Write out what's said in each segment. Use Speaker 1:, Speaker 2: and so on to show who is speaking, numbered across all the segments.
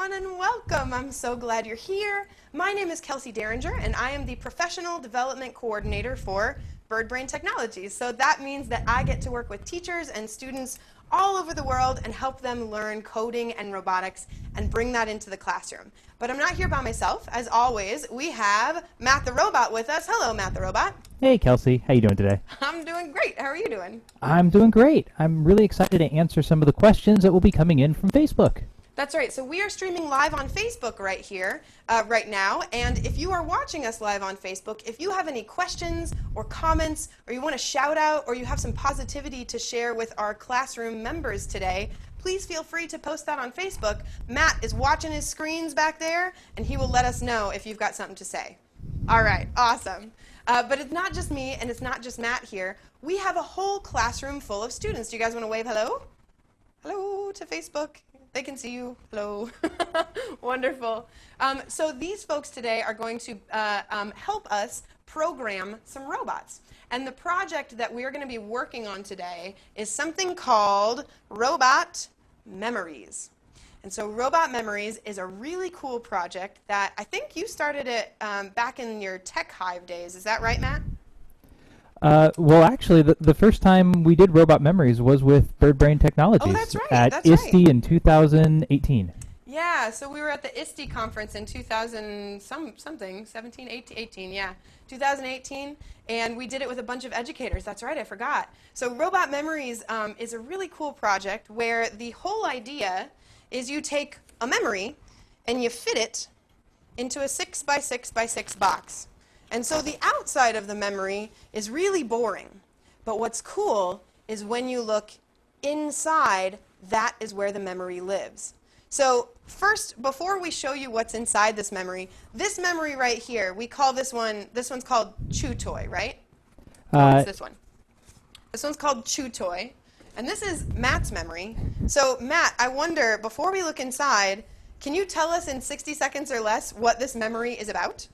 Speaker 1: everyone, and welcome. I'm so glad you're here. My name is Kelsey Derringer, and I am the Professional Development Coordinator for BirdBrain Technologies. So that means that I get to work with teachers and students all over the world and help them learn coding and robotics and bring that into the classroom. But I'm not here by myself. As always, we have Matt the Robot with us. Hello, Matt the Robot.
Speaker 2: Hey, Kelsey. How you doing today?
Speaker 1: I'm doing great. How are you doing?
Speaker 2: I'm doing great. I'm really excited to answer some of the questions that will be coming in from Facebook.
Speaker 1: That's right. So we are streaming live on Facebook right here, right now. And if you are watching us live on Facebook, if you have any questions or comments, or you want to shout out, or you have some positivity to share with our classroom members today, please feel free to post that on Facebook. Matt is watching his screens back there, and he will let us know if you've got something to say. All right, awesome. But it's not just me, and it's not just Matt here. We have a whole classroom full of students. Do you guys want to wave hello? Hello to Facebook. They can see you. Hello. Wonderful. So these folks today are going to help us program some robots. And the project that we're going to be working on today is something called Robot Memories. And so Robot Memories is a really cool project that I think you started it back in your Tech Hive days. Is that right, Matt?
Speaker 2: Well, actually, the first time we did Robot Memories was with BirdBrain Technologies.
Speaker 1: Oh, that's right.
Speaker 2: At
Speaker 1: that's
Speaker 2: ISTE
Speaker 1: right.
Speaker 2: in 2018.
Speaker 1: Yeah, so we were at the ISTE conference in 17, 18, yeah, 2018, and we did it with a bunch of educators. That's right, I forgot. So Robot Memories is a really cool project where the whole idea is you take a memory and you fit it into a 6 by 6 by 6 box. And so the outside of the memory is really boring. But what's cool is when you look inside, that is where the memory lives. So first, before we show you what's inside this memory right here, we call this one's called Chew Toy, right? What's this one? This one's called Chew Toy. And this is Matt's memory. So Matt, I wonder, before we look inside, can you tell us in 60 seconds or less what this memory is about?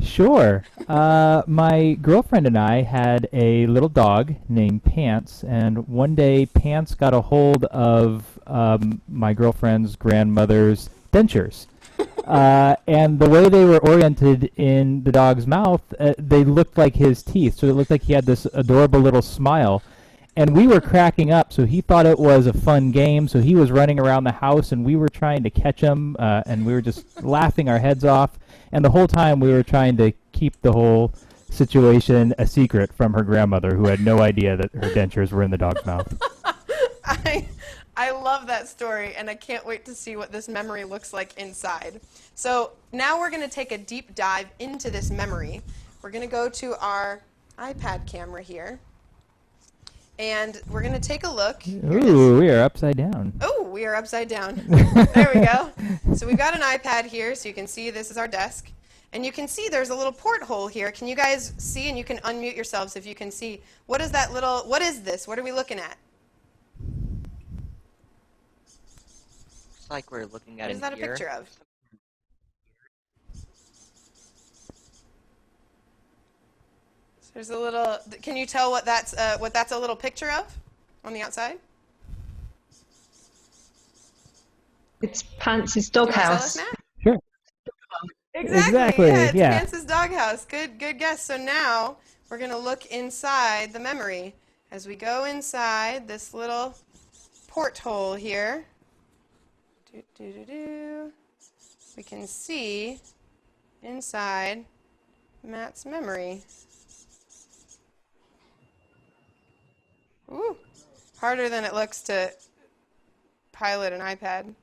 Speaker 2: Sure. My girlfriend and I had a little dog named Pants, and one day Pants got a hold of my girlfriend's grandmother's dentures. And the way they were oriented in the dog's mouth, they looked like his teeth, so it looked like he had this adorable little smile. And we were cracking up, so he thought it was a fun game, so he was running around the house, and we were trying to catch him, and we were just laughing our heads off. And the whole time we were trying to keep the whole situation a secret from her grandmother, who had no idea that her dentures were in the dog's mouth.
Speaker 1: I love that story, and I can't wait to see what this memory looks like inside. So now we're going to take a deep dive into this memory. We're going to go to our iPad camera here, and we're going to take a look.
Speaker 2: Ooh, we are upside down.
Speaker 1: Oh, we are upside down. There we go. So we've got an iPad here, so you can see this is our desk. And you can see there's a little porthole here. Can you guys see? And you can unmute yourselves if you can see. What is that little, what is this? What are we looking at?
Speaker 3: Looks like we're looking at
Speaker 1: What is that a picture of? There's a little, can you tell what that's a little picture of on the outside?
Speaker 4: It's Pants' doghouse.
Speaker 2: Sure.
Speaker 1: Exactly. Yeah, it's
Speaker 2: yeah.
Speaker 1: Pants' doghouse. Good guess. So now we're going to look inside the memory. As we go inside this little porthole here, we can see inside Matt's memory. Ooh, harder than it looks to pilot an iPad.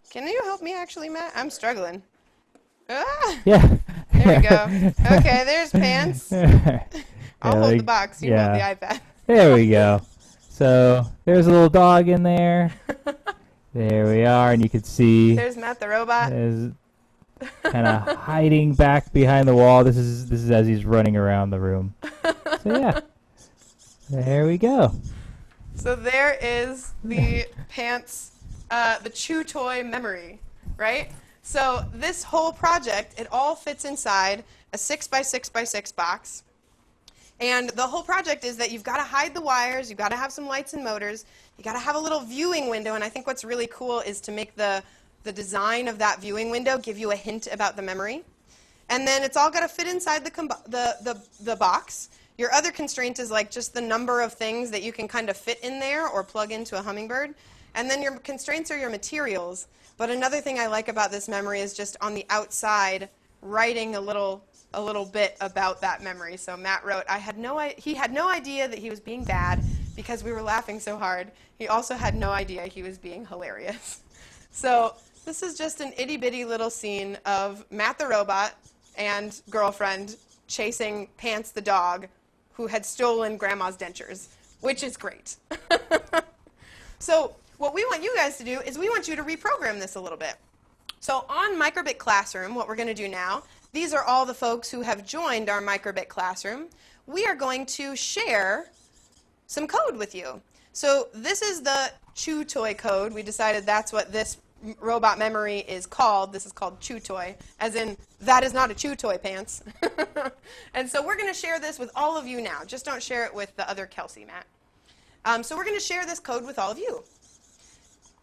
Speaker 1: Can you help me actually, Matt? I'm struggling. Ah!
Speaker 2: Yeah.
Speaker 1: There we go. Okay, there's Pants. I'll hold the box. You hold the iPad.
Speaker 2: There we go. So there's a little dog in there. There we are, and you can see
Speaker 1: There's Matt the Robot.
Speaker 2: is kind of hiding back behind the wall. This is as he's running around the room. So yeah. There we go.
Speaker 1: So there is the Pants, the Chew Toy memory, right? So this whole project, it all fits inside a 6 by 6 by 6 box. And the whole project is that you've got to hide the wires, you've got to have some lights and motors, you got to have a little viewing window, and I think what's really cool is to make the the design of that viewing window give you a hint about the memory. And then it's all got to fit inside the box. Your other constraint is like just the number of things that you can kind of fit in there or plug into a Hummingbird. And then your constraints are your materials. But another thing I like about this memory is just on the outside writing a little bit about that memory. So Matt wrote, he had no idea that he was being bad because we were laughing so hard. He also had no idea he was being hilarious. So this is just an itty-bitty little scene of Matt the robot and girlfriend chasing Pants the dog, who had stolen Grandma's dentures, which is great. So what we want you guys to do is we want you to reprogram this a little bit. So on Microbit Classroom, what we're going to do now, these are all the folks who have joined our Microbit Classroom. We are going to share some code with you. So this is the Chew Toy code. We decided that's what this robot memory is called. This is called Chew Toy, as in that is not a chew toy, Pants. And so we're going to share this with all of you now. Just don't share it with the other Kelsey, Matt. So we're going to share this code with all of you.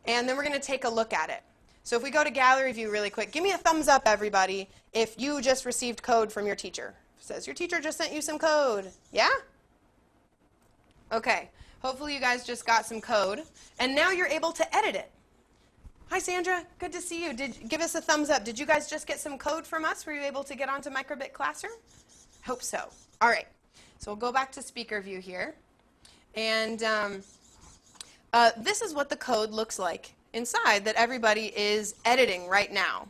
Speaker 1: And then we're going to take a look at it. So if we go to gallery view really quick, give me a thumbs up, everybody, if you just received code from your teacher. It says your teacher just sent you some code. Yeah? Okay. Hopefully you guys just got some code. And now you're able to edit it. Hi, Sandra. Good to see you. Give us a thumbs up. Did you guys just get some code from us? Were you able to get onto Microbit Classroom? Hope so. All right. So we'll go back to speaker view here. And this is what the code looks like inside that everybody is editing right now.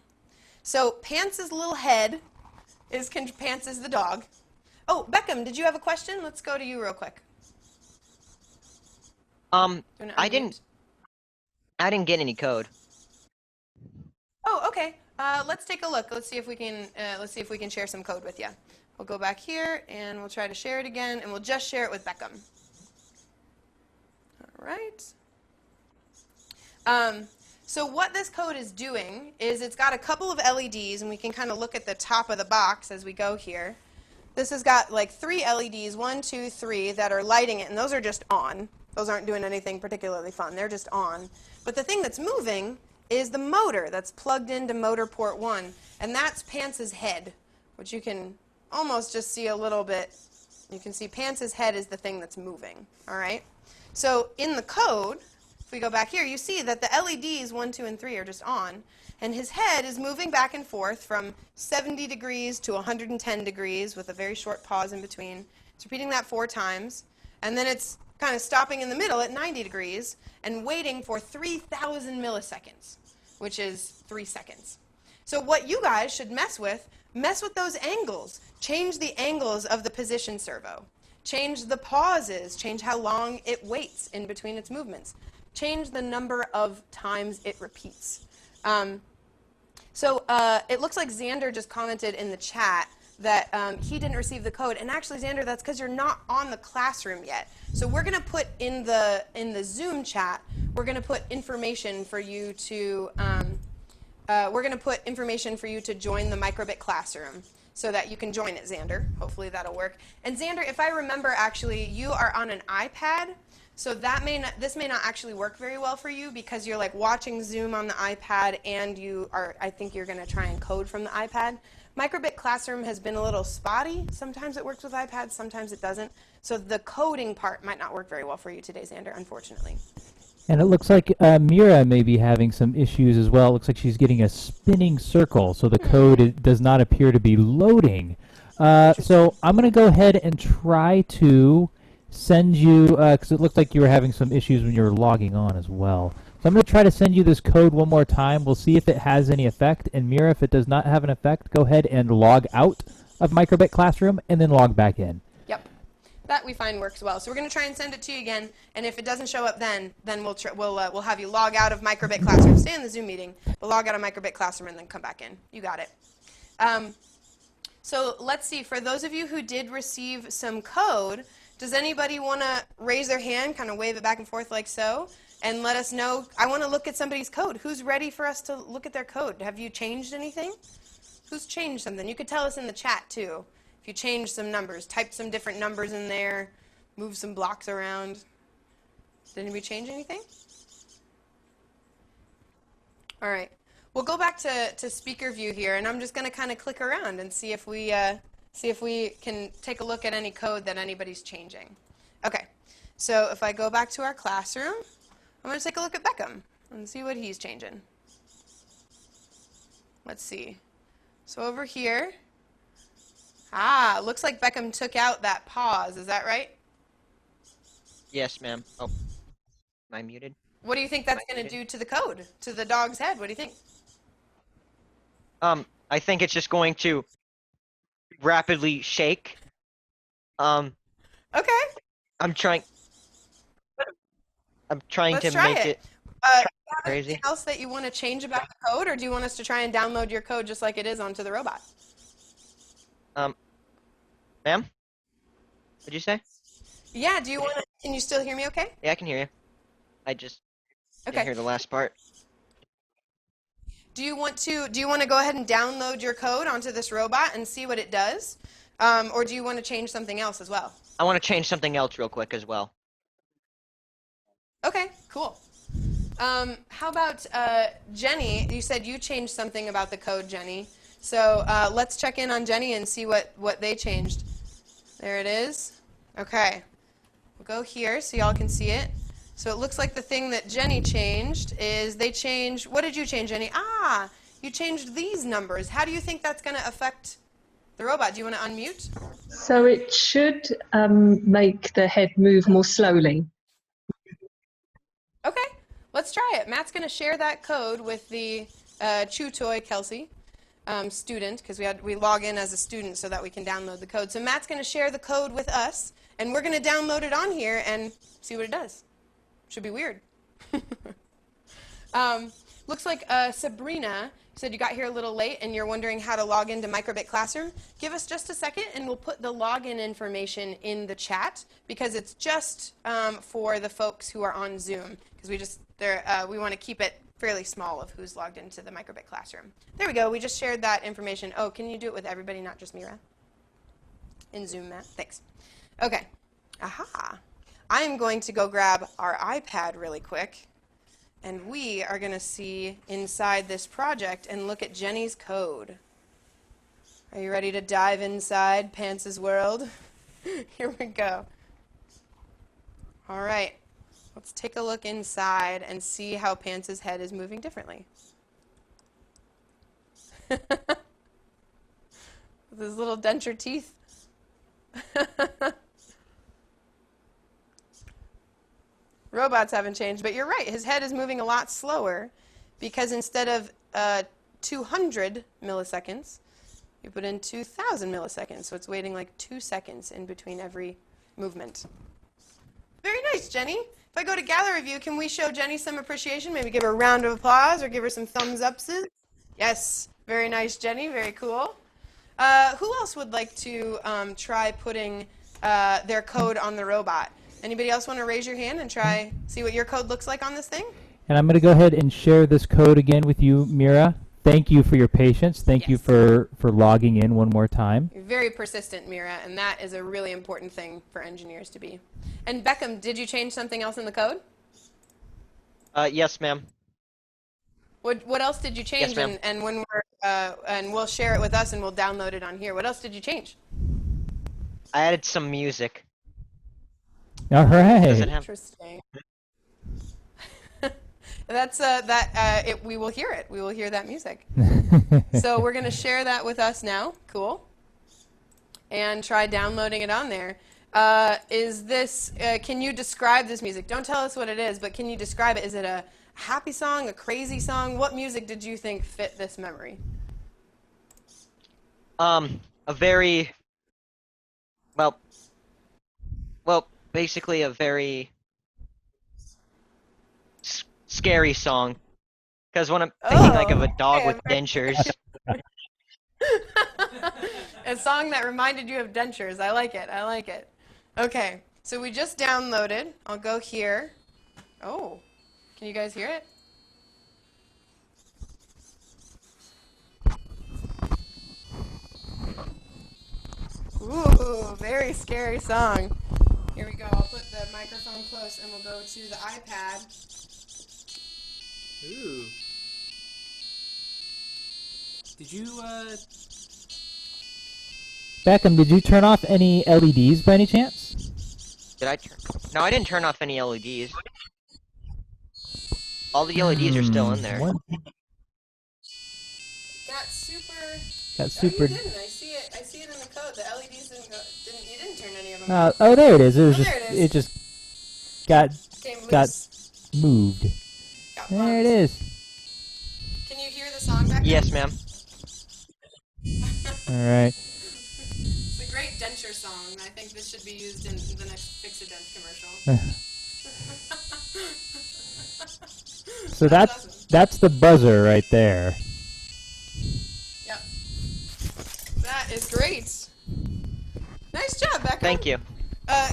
Speaker 1: So Pants' little head is Pants is the dog. Oh, Beckham, did you have a question? Let's go to you real quick.
Speaker 3: I didn't get any code.
Speaker 1: Oh, okay. Let's take a look. Let's see if we can share some code with you. We'll go back here and we'll try to share it again, and we'll just share it with Beckham. All right. So what this code is doing is it's got a couple of LEDs, and we can kind of look at the top of the box as we go here. This has got like 3 LEDs, 1, 2, 3, that are lighting it, and those are just on. Those aren't doing anything particularly fun. They're just on. But the thing that's moving is the motor that's plugged into motor port 1, and that's Pants' head, which you can almost just see a little bit. You can see Pants' head is the thing that's moving. All right? So in the code, if we go back here, you see that the LEDs 1, 2, and 3 are just on, and his head is moving back and forth from 70 degrees to 110 degrees with a very short pause in between. It's repeating that 4 times, and then it's kind of stopping in the middle at 90 degrees and waiting for 3,000 milliseconds, which is 3 seconds. So what you guys should mess with those angles. Change the angles of the position servo. Change the pauses. Change how long it waits in between its movements. Change the number of times it repeats. So it looks like Xander just commented in the chat that he didn't receive the code. And actually, Xander, that's because you're not on the classroom yet. So we're going to put in the Zoom chat, we're going to put information for you to join the Microbit Classroom so that you can join it, Xander. Hopefully that'll work. And Xander, if I remember, actually, you are on an iPad, so this may not actually work very well for you because you're like watching Zoom on the iPad, and I think you're going to try and code from the iPad. Microbit Classroom has been a little spotty. Sometimes it works with iPads, sometimes it doesn't. So the coding part might not work very well for you today, Xander, unfortunately.
Speaker 2: And it looks like Mira may be having some issues as well. It looks like she's getting a spinning circle, so the code does not appear to be loading. So I'm going to go ahead and try to send you, because it looks like you were having some issues when you were logging on as well. So I'm going to try to send you this code one more time. We'll see if it has any effect. And Mira, if it does not have an effect, go ahead and log out of Microbit Classroom and then log back in.
Speaker 1: Yep. That we find works well. So we're going to try and send it to you again. And if it doesn't show up then we'll have you log out of Microbit Classroom. Stay in the Zoom meeting, but log out of Microbit Classroom and then come back in. You got it. So let's see. For those of you who did receive some code, does anybody want to raise their hand, kind of wave it back and forth like so, and let us know? I want to look at somebody's code. Who's ready for us to look at their code? Have you changed anything? Who's changed something? You could tell us in the chat, too. If you changed some numbers, typed some different numbers in there, moved some blocks around. Did anybody change anything? All right. we'll go back to speaker view here, and I'm just going to kind of click around and see if we can take a look at any code that anybody's changing. Okay, so if I go back to our classroom, I'm going to take a look at Beckham and see what he's changing. Let's see. So over here, looks like Beckham took out that pause. Is that right?
Speaker 3: Yes, ma'am. Oh, am I muted?
Speaker 1: What do you think that's going to do to the code, to the dog's head? What do you think?
Speaker 3: I think it's just going to rapidly shake.
Speaker 1: Okay.
Speaker 3: I'm trying
Speaker 1: Let's
Speaker 3: to
Speaker 1: try
Speaker 3: make
Speaker 1: it.
Speaker 3: it
Speaker 1: Anything
Speaker 3: crazy.
Speaker 1: else that you want to change about the code, or do you want us to try and download your code just like it is onto the robot?
Speaker 3: Ma'am? What'd you say?
Speaker 1: Yeah, do you want to, can you still hear me okay?
Speaker 3: Yeah, I can hear you. I just didn't
Speaker 1: Okay.
Speaker 3: hear the last part.
Speaker 1: Do you want to go ahead and download your code onto this robot and see what it does? Or do you want to change something else as well?
Speaker 3: I want to change something else real quick as well.
Speaker 1: Okay, cool. How about Jenny? You said you changed something about the code, Jenny. So let's check in on Jenny and see what they changed. There it is. Okay. We'll go here so y'all can see it. So it looks like the thing that Jenny changed is they changed, what did you change, Jenny? You changed these numbers. How do you think that's going to affect the robot? Do you want to unmute?
Speaker 4: So it should make the head move more slowly.
Speaker 1: Okay, let's try it. Matt's going to share that code with the Chew Toy Kelsey student, because we log in as a student so that we can download the code. So Matt's going to share the code with us, and we're going to download it on here and see what it does. Should be weird. Looks like Sabrina said you got here a little late and you're wondering how to log into Microbit Classroom. Give us just a second and we'll put the login information in the chat, because it's just for the folks who are on Zoom, because we want to keep it fairly small of who's logged into the Microbit Classroom. There we go. We just shared that information. Oh, can you do it with everybody, not just Mira? In Zoom, Matt. Thanks. Okay. Aha. I am going to go grab our iPad really quick, and we are going to see inside this project and look at Jenny's code. Are you ready to dive inside Pants' world? Here we go. All right. Let's take a look inside and see how Pants' head is moving differently. With his little denture teeth. Robots haven't changed, but you're right. His head is moving a lot slower, because instead of 200 milliseconds, you put in 2,000 milliseconds. So it's waiting like 2 seconds in between every movement. Very nice, Jenny. If I go to gallery view, can we show Jenny some appreciation? Maybe give her a round of applause or give her some thumbs ups. Yes, very nice, Jenny. Very cool. Who else would like to try putting their code on the robot? Anybody else want to raise your hand and try see what your code looks like on this thing?
Speaker 2: And I'm going to go ahead and share this code again with you, Mira. Thank you for your patience. Thank you for logging in one more time.
Speaker 1: You're very persistent, Mira, and that is a really important thing for engineers to be. And Beckham, did you change something else in the code?
Speaker 3: Yes, ma'am.
Speaker 1: What else did you change?
Speaker 3: Yes, ma'am.
Speaker 1: And when and we'll share it with us and we'll download it on here. What else did you change?
Speaker 3: I added some music.
Speaker 2: All right.
Speaker 3: Does it have?
Speaker 1: Interesting. We will hear it. We will hear that music. So we're going to share that with us now. Cool. And try downloading it on there. Can you describe this music? Don't tell us what it is, but can you describe it? Is it a happy song, a crazy song? What music did you think fit this memory?
Speaker 3: A very, basically a very scary song. Because when I'm thinking like of a dog with dentures.
Speaker 1: A song that reminded you of dentures. I like it. I like it. Okay, so we just downloaded. I'll go here. Oh, can you guys hear it? Ooh, very scary song. Here we go. I'll put the microphone close and we'll go to the iPad.
Speaker 3: Ooh.
Speaker 5: Did you,
Speaker 2: Beckham, did you turn off any LEDs by any chance?
Speaker 3: Did I turn? No, I didn't turn off any LEDs. All the LEDs are still in there.
Speaker 2: One
Speaker 1: Got super.
Speaker 2: got
Speaker 1: Oh,
Speaker 2: super.
Speaker 1: you didn't. I see it. I see it in the code. The LEDs didn't go. You didn't turn any of them off.
Speaker 2: Oh, there it is. It was
Speaker 1: Oh,
Speaker 2: just.
Speaker 1: there it is.
Speaker 2: It just got
Speaker 1: Came loose.
Speaker 2: got moved.
Speaker 1: Got
Speaker 2: There it
Speaker 1: bumped.
Speaker 2: is.
Speaker 1: Can you hear the song back
Speaker 3: Yes, ma'am.
Speaker 2: All right.
Speaker 1: It's a great denture song. I think this should be used in the next Fix-A-Dent commercial.
Speaker 2: So
Speaker 1: That's awesome.
Speaker 2: that's the buzzer right there.
Speaker 1: Yep. That is great. Nice job, Beckham.
Speaker 3: Thank you.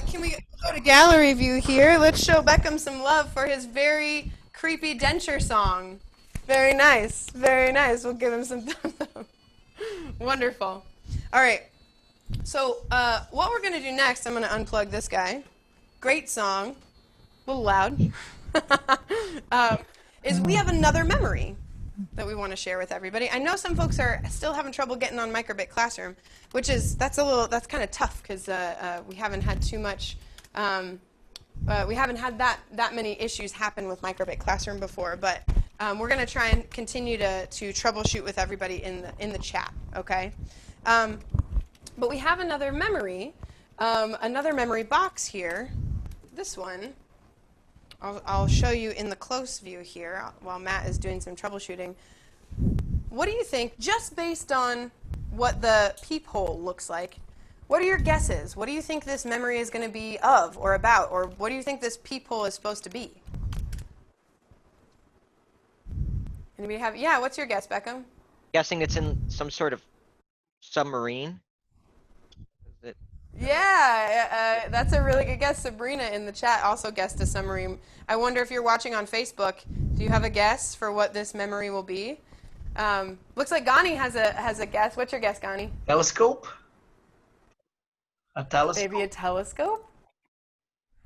Speaker 1: Can we go to gallery view here? Let's show Beckham some love for his very creepy denture song. Very nice. Very nice. We'll give him some thumbs up. Wonderful. All right. So what we're going to do next, I'm going to unplug this guy. Great song. A little loud. Is we have another memory that we want to share with everybody. I know some folks are still having trouble getting on Microbit Classroom, which is that's kind of tough because we haven't had too much. We haven't had that many issues happen with Microbit Classroom before, but we're going to try and continue to troubleshoot with everybody in the chat. Okay, but we have another memory box here. This one. I'll show you in the close view here while Matt is doing some troubleshooting. What do you think, just based on what the peephole looks like, what are your guesses? What do you think this memory is going to be of or about? Or what do you think this peephole is supposed to be? Anybody have, yeah, what's your guess, Beckham?
Speaker 3: Guessing it's in some sort of submarine. Is it?
Speaker 1: Yeah, that's a really good guess. Sabrina in the chat also guessed a submarine. I wonder if you're watching on Facebook, do you have a guess for what this memory will be? Looks like Gani has a guess. What's your guess, Gani?
Speaker 5: telescope? A telescope?
Speaker 1: Maybe a telescope?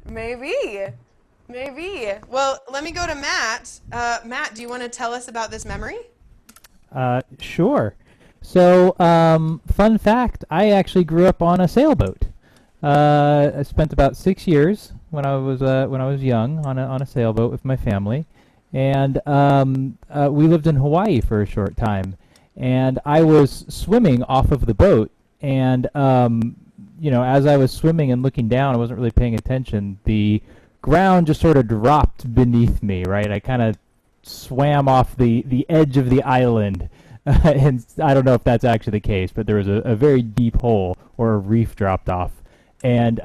Speaker 1: Maybe. Maybe. Well, let me go to Matt. Matt, do you want to tell us about this memory?
Speaker 2: Sure. So, fun fact, I actually grew up on a sailboat. I spent about 6 years when I was young on a sailboat with my family, and we lived in Hawaii for a short time. And I was swimming off of the boat, and you know, as I was swimming and looking down, I wasn't really paying attention. The ground just sort of dropped beneath me. Right, I kind of swam off the edge of the island. And I don't know if that's actually the case, but there was a very deep hole or a reef dropped off, and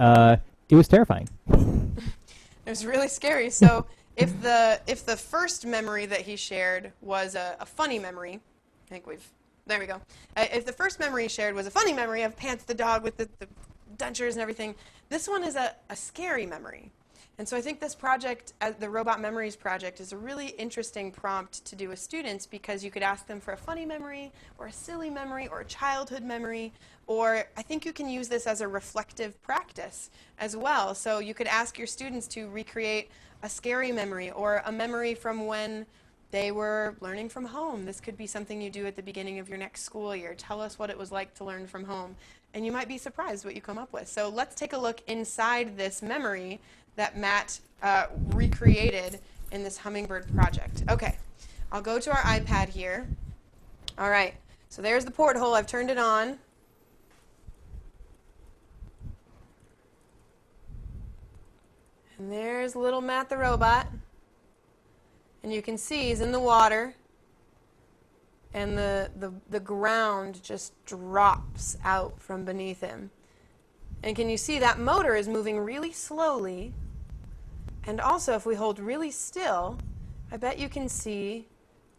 Speaker 2: it was terrifying.
Speaker 1: It was really scary. So if the first memory that he shared was a funny memory, I think there we go. If the first memory he shared was a funny memory of Pants the dog with the dentures and everything, this one is a scary memory. And so I think this project, the Robot Memories project, is a really interesting prompt to do with students because you could ask them for a funny memory or a silly memory or a childhood memory, or I think you can use this as a reflective practice as well. So you could ask your students to recreate a scary memory or a memory from when they were learning from home. This could be something you do at the beginning of your next school year. Tell us what it was like to learn from home. And you might be surprised what you come up with. So let's take a look inside this memory that Matt recreated in this Hummingbird project. Okay, I'll go to our iPad here. All right, so there's the porthole. I've turned it on. And there's little Matt the robot. And you can see he's in the water. And the ground just drops out from beneath him. And can you see that motor is moving really slowly? And also, if we hold really still, I bet you can see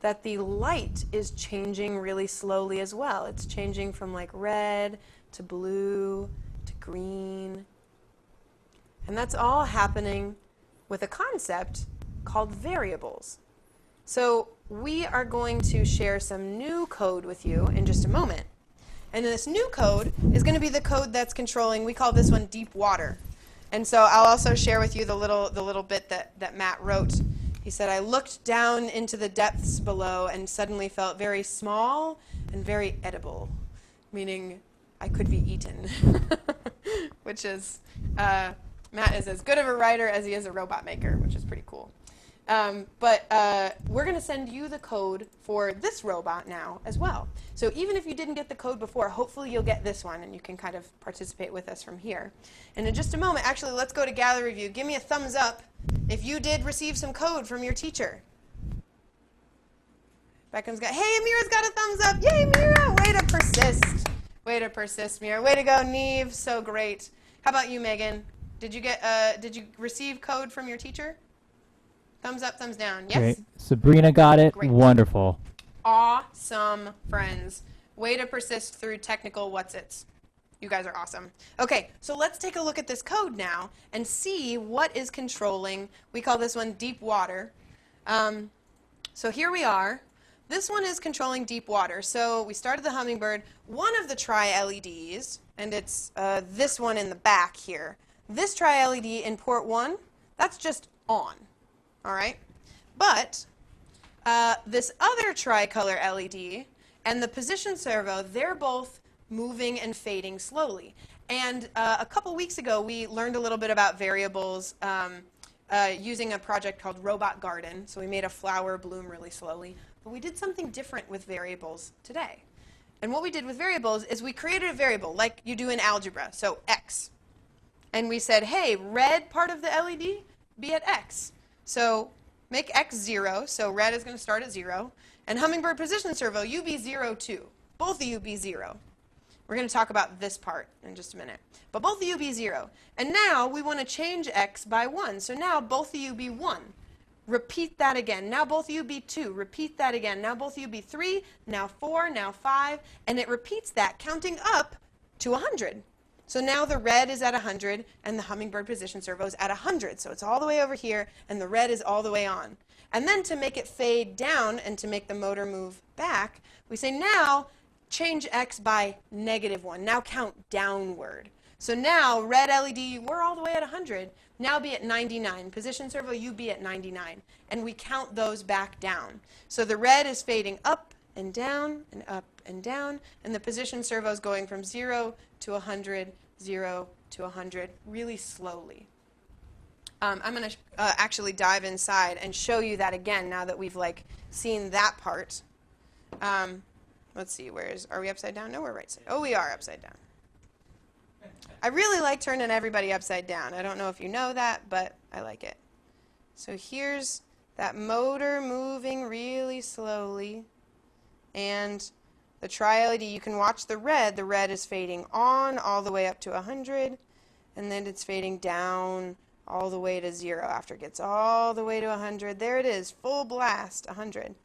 Speaker 1: that the light is changing really slowly as well. It's changing from like red to blue to green. And that's all happening with a concept called variables. So we are going to share some new code with you in just a moment. And this new code is going to be the code that's controlling, we call this one deep water. And so I'll also share with you the little bit that Matt wrote. He said, I looked down into the depths below and suddenly felt very small and very edible, meaning I could be eaten, which is, Matt is as good of a writer as he is a robot maker, which is pretty cool. But we're going to send you the code for this robot now as well. So even if you didn't get the code before, hopefully you'll get this one and you can kind of participate with us from here. And in just a moment, actually, let's go to Gallery Review. Give me a thumbs up if you did receive some code from your teacher. Beckham's got, hey, Mira's got a thumbs up. Yay, Mira! Way to persist. Way to persist, Mira. Way to go, Neve. So great. How about you, Megan? Did you receive code from your teacher? Thumbs up, thumbs down. Yes?
Speaker 2: Great. Sabrina got it.
Speaker 1: Great.
Speaker 2: Wonderful.
Speaker 1: Awesome, friends. Way to persist through technical what's-its. You guys are awesome. Okay, so let's take a look at this code now and see what is controlling. We call this one deep water. So here we are. This one is controlling deep water. So we started the Hummingbird. One of the tri-LEDs, and it's this one in the back here. This tri-LED in port 1, that's just on. All right, but this other tricolor LED and the position servo, they're both moving and fading slowly. And a couple weeks ago, we learned a little bit about variables using a project called Robot Garden. So we made a flower bloom really slowly. But we did something different with variables today. And what we did with variables is we created a variable like you do in algebra, so x. And we said, hey, red part of the LED, be at x. So make x 0, so red is going to start at 0. And Hummingbird position servo, you be 0 too. Both of you be 0. We're going to talk about this part in just a minute. But both of you be 0. And now we want to change x by 1. So now both of you be 1. Repeat that again. Now both of you be 2. Repeat that again. Now both of you be 3. Now 4. Now 5. And it repeats that, counting up to 100. So now the red is at 100, and the Hummingbird position servo is at 100. So it's all the way over here, and the red is all the way on. And then to make it fade down and to make the motor move back, we say now change x by -1. Now count downward. So now red LED, we're all the way at 100. Now be at 99. Position servo, you be at 99. And we count those back down. So the red is fading up and down and up and down, and the position servo is going from 0 to 100, 0 to 100, really slowly. I'm going to actually dive inside and show you that again now that we've seen that part. Let's see, are we upside down? No, we're right side. Oh, we are upside down. I really like turning everybody upside down. I don't know if you know that, but I like it. So here's that motor moving really slowly. And the tri-LED, you can watch the red. The red is fading on all the way up to 100. And then it's fading down all the way to 0 after it gets all the way to 100. There it is, full blast, 100.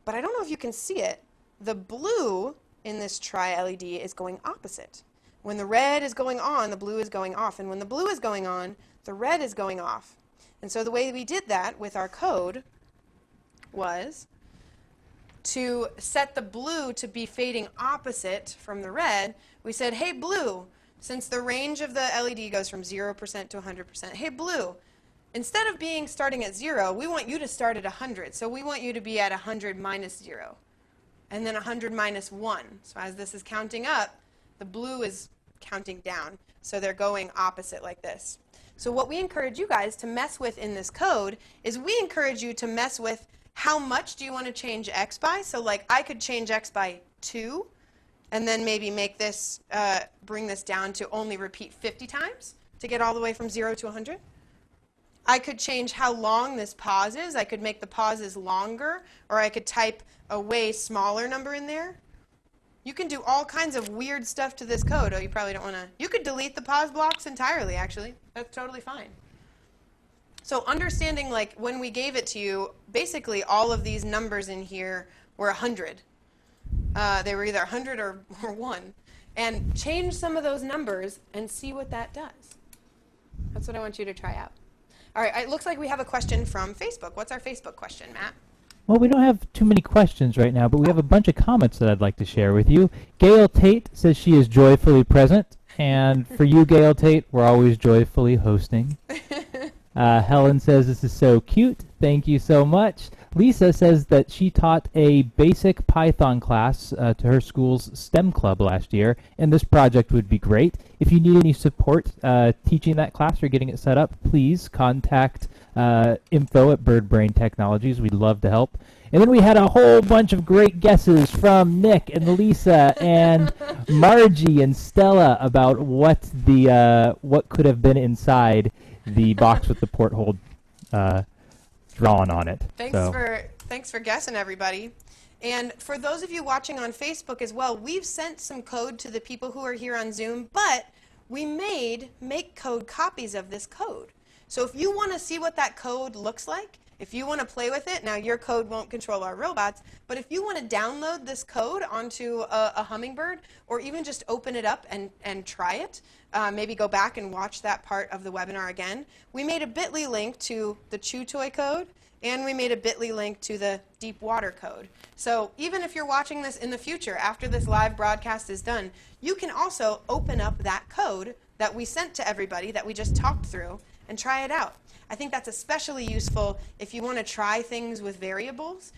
Speaker 1: But I don't know if you can see it. The blue in this tri-LED is going opposite. When the red is going on, the blue is going off. And when the blue is going on, the red is going off. And so the way we did that with our code was to set the blue to be fading opposite from the red. We said, hey, blue, since the range of the LED goes from 0% to 100%, hey, blue, instead of starting at 0, we want you to start at 100. So we want you to be at 100 minus 0, and then 100 minus 1. So as this is counting up, the blue is counting down. So they're going opposite like this. So what we encourage you guys to mess with in this code is we encourage you to mess with how much do you want to change x by. So I could change x by 2, and then maybe make this, bring this down to only repeat 50 times to get all the way from 0 to 100. I could change how long this pause is. I could make the pauses longer, or I could type a way smaller number in there. You can do all kinds of weird stuff to this code. Oh, you probably don't want to. You could delete the pause blocks entirely, actually. That's totally fine. So understanding, when we gave it to you, basically all of these numbers in here were 100. They were either 100 or 1. And change some of those numbers and see what that does. That's what I want you to try out. All right, it looks like we have a question from Facebook. What's our Facebook question, Matt?
Speaker 2: Well, we don't have too many questions right now, but we have a bunch of comments that I'd like to share with you. Gail Tate says she is joyfully present. And for you, Gail Tate, we're always joyfully hosting. Helen says this is so cute. Thank you so much. Lisa says that she taught a basic Python class to her school's STEM club last year, and this project would be great. If you need any support teaching that class or getting it set up, please contact info at BirdBrain Technologies. We'd love to help. And then we had a whole bunch of great guesses from Nick and Lisa and Margie and Stella about what could have been inside the box with the porthole drawn on it.
Speaker 1: Thanks for guessing, everybody. And for those of you watching on Facebook as well, we've sent some code to the people who are here on Zoom, but we made make code copies of this code. So if you want to see what that code looks like, if you want to play with it, now your code won't control our robots, but if you want to download this code onto a Hummingbird, or even just open it up and try it, maybe go back and watch that part of the webinar again, we made a bit.ly link to the Chew Toy code, and we made a bit.ly link to the Deep Water code. So even if you're watching this in the future, after this live broadcast is done, you can also open up that code that we sent to everybody that we just talked through and try it out. I think that's especially useful if you want to try things with variables.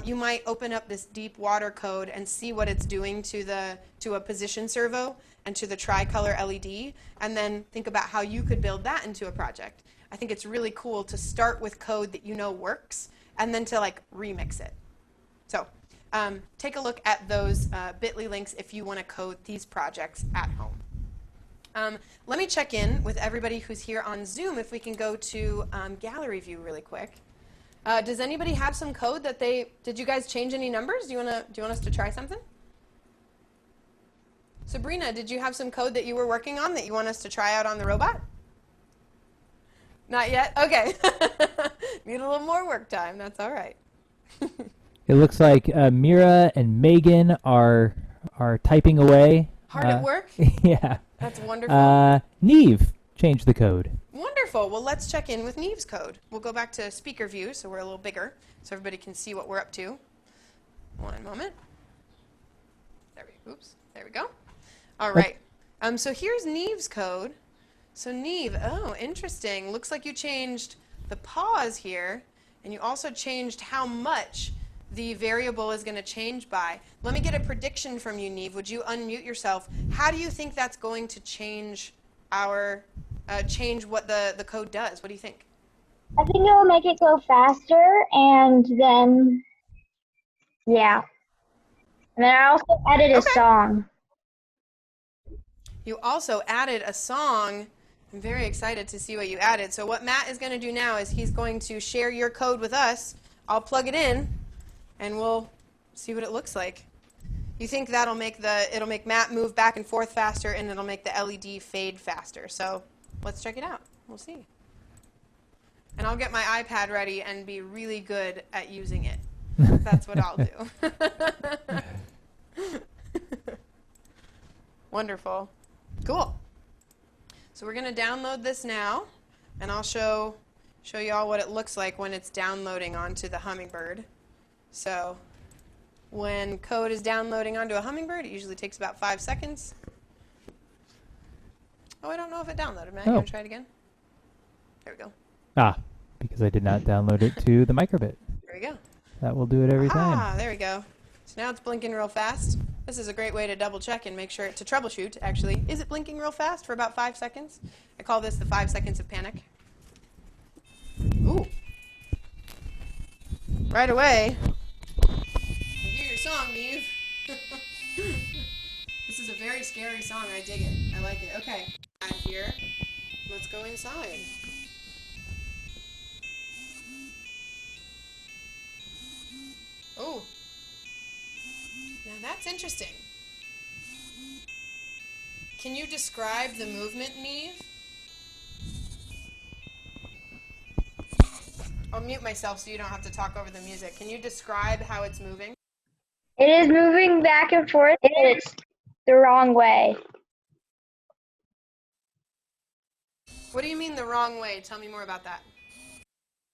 Speaker 1: You might open up this Deep Water code and see what it's doing to a position servo and to the tricolor LED, and then think about how you could build that into a project. I think it's really cool to start with code that you know works, and then to like remix it. So take a look at those bit.ly links if you want to code these projects at home. Let me check in with everybody who's here on Zoom if we can go to gallery view really quick. Does anybody have some code that did you guys change any numbers? Do you want us to try something? Sabrina, did you have some code that you were working on that you want us to try out on the robot? Not yet? Okay. Need a little more work time. That's all right.
Speaker 2: It looks like Mira and Megan are typing away.
Speaker 1: Hard at work?
Speaker 2: Yeah.
Speaker 1: That's wonderful.
Speaker 2: Neve changed the code.
Speaker 1: Wonderful. Well, let's check in with Neves Code. We'll go back to speaker view so we're a little bigger so everybody can see what we're up to. One moment. There we go. All right. So here's Neves Code. So Neve, oh, interesting. Looks like you changed the pause here, and you also changed how much the variable is going to change by. Let me get a prediction from you, Neve. Would you unmute yourself? How do you think that's going to change change what the code does? What do you think?
Speaker 6: I think it will make it go faster, and then, yeah. And then I also added a song.
Speaker 1: You also added a song. I'm very excited to see what you added. So what Matt is going to do now is he's going to share your code with us. I'll plug it in, and we'll see what it looks like. You think that'll make it'll make Matt move back and forth faster, and it'll make the LED fade faster. So let's check it out. We'll see. And I'll get my iPad ready and be really good at using it. That's what I'll do. Wonderful. Cool. So we're going to download this now, and I'll show you all what it looks like when it's downloading onto the Hummingbird. So when code is downloading onto a Hummingbird, it usually takes about 5 seconds. Oh, I don't know if it downloaded, Matt. You want to try it again? There we go.
Speaker 2: Ah, because I did not download it to the microbit.
Speaker 1: There we go.
Speaker 2: That will do it every time.
Speaker 1: Ah, there we go. So now it's blinking real fast. This is a great way to double check and make sure, to troubleshoot, actually. Is it blinking real fast for about 5 seconds? I call this the 5 seconds of panic. Ooh. Right away. I hear your song, Neve. This is a very scary song. I dig it. I like it. Okay. Out here. Let's go inside. Oh. Now that's interesting. Can you describe the movement, Neve? I'll mute myself so you don't have to talk over the music. Can you describe how it's moving?
Speaker 6: It is moving back and forth, and it's the wrong way.
Speaker 1: What do you mean the wrong way? Tell me more about that.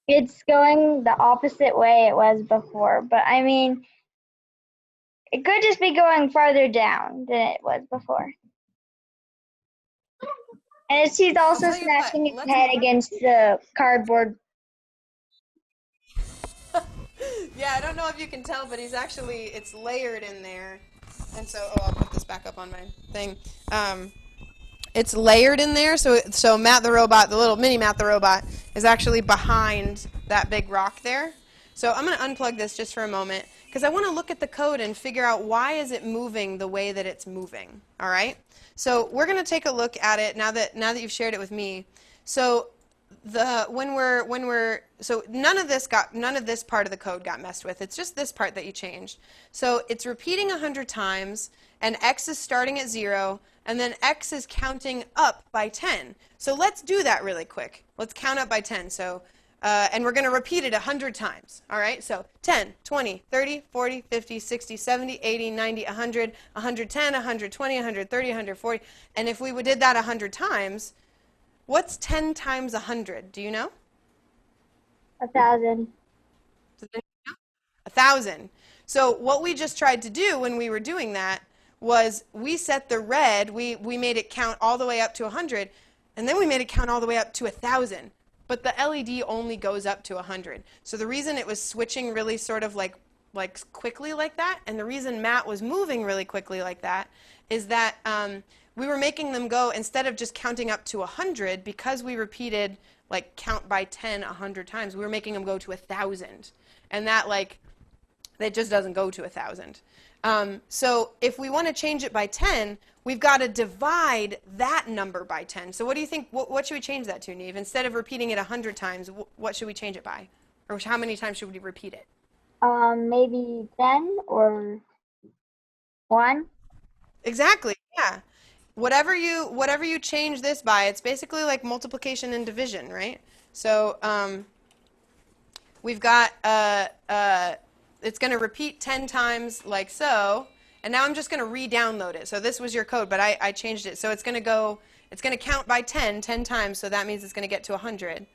Speaker 6: It's going the opposite way it was before, but I mean, it could just be going farther down than it was before. And she's also smashing his head against the cardboard.
Speaker 1: know if you can tell, but it's layered in there. And so, I'll put this back up on my thing. It's layered in there, so Matt the robot, the little mini Matt the robot, is actually behind that big rock there. So I'm going to unplug this just for a moment, because I want to look at the code and figure out why is it moving the way that it's moving. All right? So we're going to take a look at it now that you've shared it with me. So so none of this part of the code got messed with. It's just this part that you changed. So it's repeating 100 times, and x is starting at 0, and then x is counting up by 10. So let's do that really quick. Let's count up by 10. So and we're going to repeat it 100 times. All right? So 10, 20, 30, 40, 50, 60, 70, 80, 90, 100, 110, 120, 130, 140. And if we did that 100 times, what's 10 times 100? Do you know?
Speaker 6: 1,000.
Speaker 1: 1,000. So what we just tried to do when we were doing that was we set the red, we made it count all the way up to 100, and then we made it count all the way up to 1,000. But the LED only goes up to 100. So the reason it was switching really sort of like quickly like that, and the reason Matt was moving really quickly like that, is that we were making them go, instead of just counting up to 100, because we repeated like count by 10 100 times, we were making them go to 1,000. And that just doesn't go to 1,000. So if we want to change it by 10, we've got to divide that number by 10. So what do you think, what should we change that to, Neve? Instead of repeating it 100 times, what should we change it by? Or how many times should we repeat it?
Speaker 6: Maybe 10 or 1.
Speaker 1: Exactly, yeah. Whatever you change this by, it's basically like multiplication and division, right? So we've got, it's going to repeat 10 times like so, and now I'm just going to re-download it. So this was your code, but I changed it. So it's going to count by 10 times, so that means it's going to get to 100.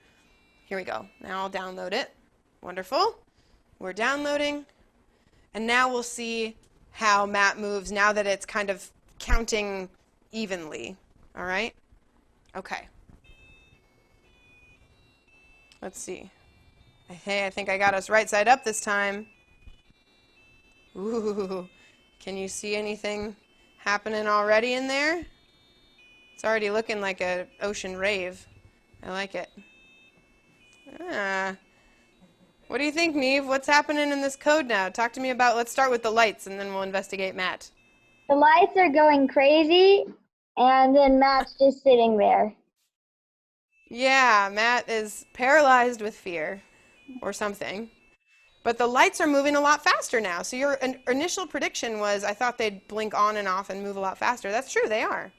Speaker 1: Here we go. Now I'll download it. Wonderful. We're downloading. And now we'll see how Matt moves now that it's kind of counting evenly. All right? Okay. Let's see. Hey, I think I got us right side up this time. Ooh, can you see anything happening already in there? It's already looking like an ocean rave. I like it. What do you think, Neve? What's happening in this code now? Talk to me about, let's start with the lights, and then we'll investigate Matt.
Speaker 6: The lights are going crazy, and then Matt's just sitting there.
Speaker 1: Yeah, Matt is paralyzed with fear or something. But the lights are moving a lot faster now. So your initial prediction was, I thought they'd blink on and off and move a lot faster. That's true, they are.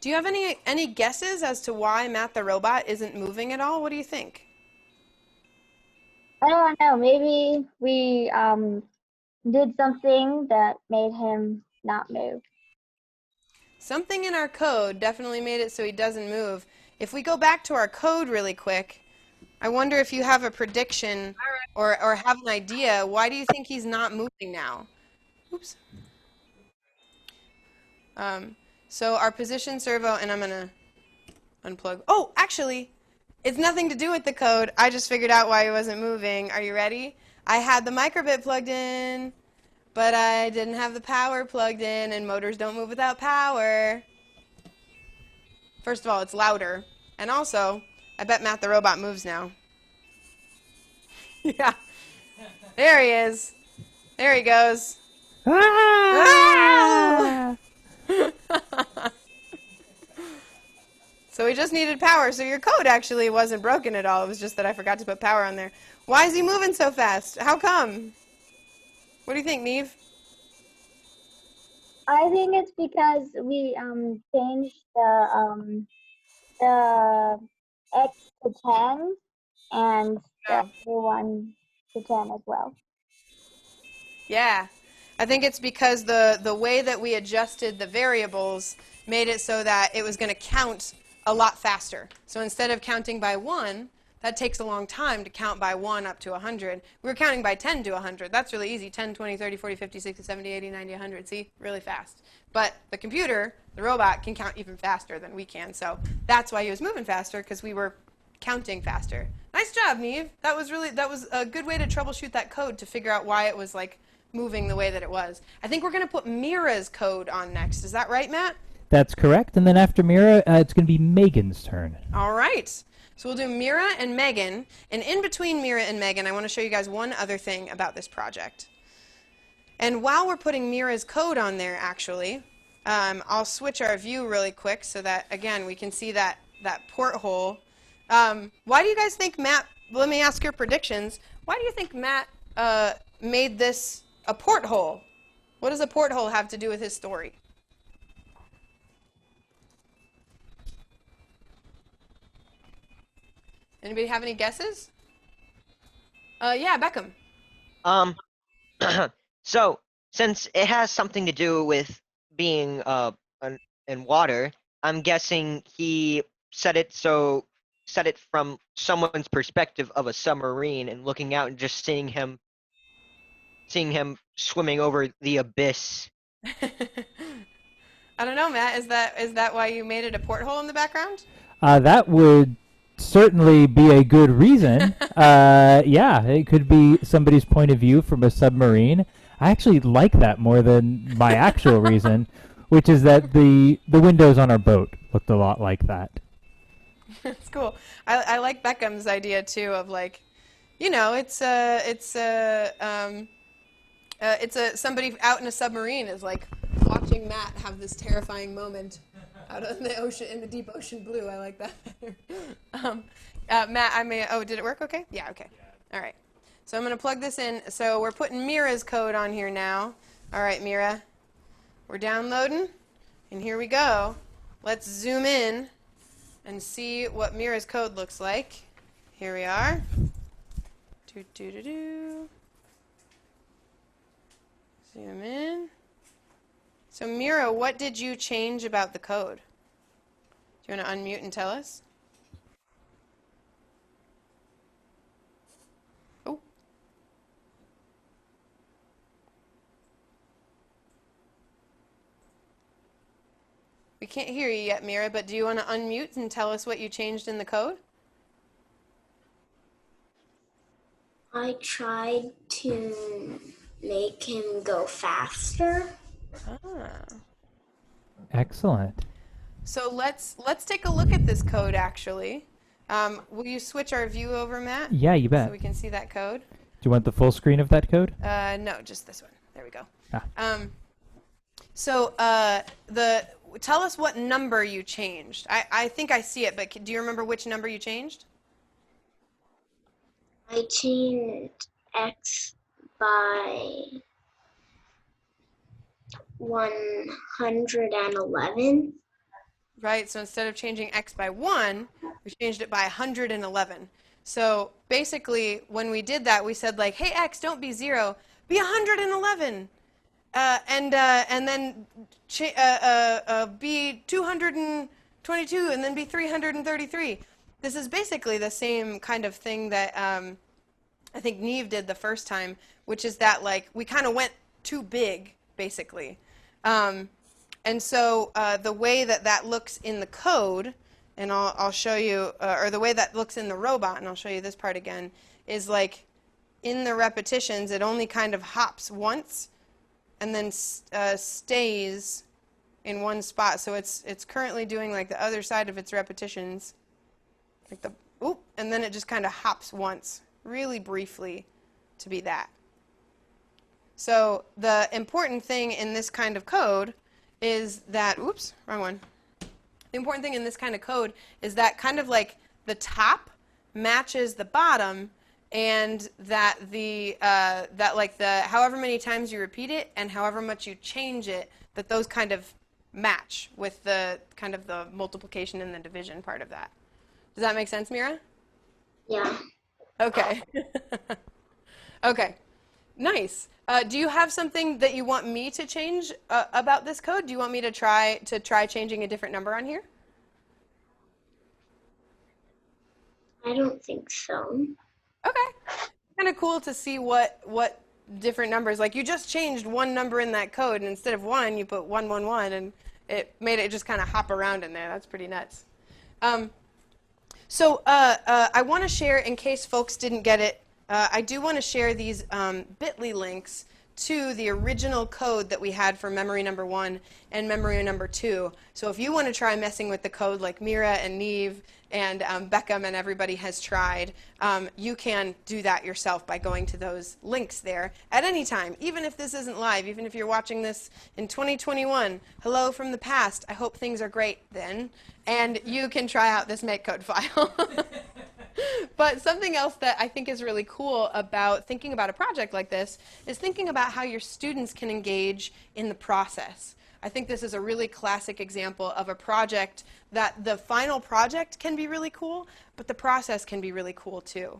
Speaker 1: Do you have any guesses as to why Matt the robot isn't moving at all? What do you think?
Speaker 6: I don't know. Maybe we did something that made him not move.
Speaker 1: Something in our code definitely made it so he doesn't move. If we go back to our code really quick, I wonder if you have a prediction or have an idea. Why do you think he's not moving now? Oops. So our position servo, and I'm going to unplug. Oh, actually, it's nothing to do with the code. I just figured out why he wasn't moving. Are you ready? I had the microbit plugged in, but I didn't have the power plugged in, and motors don't move without power. First of all, it's louder. And also, I bet Matt the robot moves now. Yeah. There he is. There he goes. Ah! So we just needed power. So your code actually wasn't broken at all. It was just that I forgot to put power on there. Why is he moving so fast? How come? What do you think, Neve?
Speaker 6: I think it's because we changed the X to 10 and the other one to 10 as well.
Speaker 1: Yeah. I think it's because the way that we adjusted the variables made it so that it was going to count a lot faster. So instead of counting by 1, that takes a long time to count by 1 up to 100. We were counting by 10 to 100. That's really easy. 10, 20, 30, 40, 50, 60, 70, 80, 90, 100. See? Really fast. But the computer, the robot, can count even faster than we can. So that's why he was moving faster, because we were counting faster. I Nice job, Neve. That was a good way to troubleshoot that code to figure out why it was like moving the way that it was. I think we're going to put Miras code on next. Is that right, Matt?
Speaker 2: That's correct. And then after Mira, it's going to be Megan's turn.
Speaker 1: All right. So we'll do Mira and Megan. And in between Mira and Megan, I want to show you guys one other thing about this project. And while we're putting Mira's code on there, actually, I'll switch our view really quick so that, again, we can see that porthole. Why do you guys think Matt, let me ask your predictions, why do you think Matt made this a porthole? What does a porthole have to do with his story? Anybody have any guesses? Yeah, Beckham.
Speaker 3: So since it has something to do with being in water, I'm guessing he set it from someone's perspective of a submarine and looking out and just seeing him swimming over the abyss.
Speaker 1: I don't know, Matt. Is that why you made it a porthole in the background?
Speaker 2: That would certainly be a good reason. Yeah, it could be somebody's point of view from a submarine. I actually like that more than my actual reason, which is that the windows on our boat looked a lot like that.
Speaker 1: It's cool. I like Beckham's idea too of like, you know, it's somebody out in a submarine is like watching Matt have this terrifying moment out in the ocean, in the deep ocean blue. I like that better. Matt, oh, did it work okay? Yeah, okay. All right. So I'm going to plug this in. So we're putting Mira's code on here now. All right, Mira. We're downloading. And here we go. Let's zoom in and see what Mira's code looks like. Here we are. Zoom in. So Mira, what did you change about the code? Do you want to unmute and tell us? Oh. We can't hear you yet, Mira, but do you want to unmute and tell us what you changed in the code?
Speaker 7: I tried to make him go faster.
Speaker 1: Ah.
Speaker 2: Excellent.
Speaker 1: So let's take a look at this code actually. Will you switch our view over, Matt?
Speaker 2: Yeah, you bet.
Speaker 1: So we can see that code.
Speaker 2: Do you want the full screen of that code?
Speaker 1: No, just this one. There we go.
Speaker 2: Ah.
Speaker 1: Tell us what number you changed. I think I see it, but do you remember which number you changed?
Speaker 7: I changed X by 111.
Speaker 1: Right, so instead of changing X by 1, we changed it by 111. So basically, when we did that, we said like, hey, X, don't be 0, be 111. And then be 222, and then be 333. This is basically the same kind of thing that I think Neve did the first time, which is that like we kind of went too big, basically. And so the way that looks in the code, and I'll show you, or the way that looks in the robot, and I'll show you this part again, is like in the repetitions, it only kind of hops once and then stays in one spot. So it's currently doing like the other side of its repetitions, like the oop, and then it just kind of hops once, really briefly, to be that. So the important thing in this kind of code is that, oops, wrong one. The important thing in this kind of code is that kind of like the top matches the bottom, and that however many times you repeat it and however much you change it, that those kind of match with the kind of the multiplication and the division part of that. Does that make sense, Mira?
Speaker 7: Yeah.
Speaker 1: Okay. Okay. Nice. Do you have something that you want me to change about this code? Do you want me to try changing a different number on here?
Speaker 7: I don't think so.
Speaker 1: Okay. Kind of cool to see what different numbers. Like you just changed one number in that code, and instead of 1, you put 111, and it made it just kind of hop around in there. That's pretty nuts. So I want to share, in case folks didn't get it, I do want to share these bit.ly links to the original code that we had for memory number 1 and memory number 2. So if you want to try messing with the code like Mira and Neve and Beckham and everybody has tried, you can do that yourself by going to those links there at any time, even if this isn't live, even if you're watching this in 2021. Hello from the past. I hope things are great then. And you can try out this make code file. But something else that I think is really cool about thinking about a project like this is thinking about how your students can engage in the process. I think this is a really classic example of a project that the final project can be really cool, but the process can be really cool too.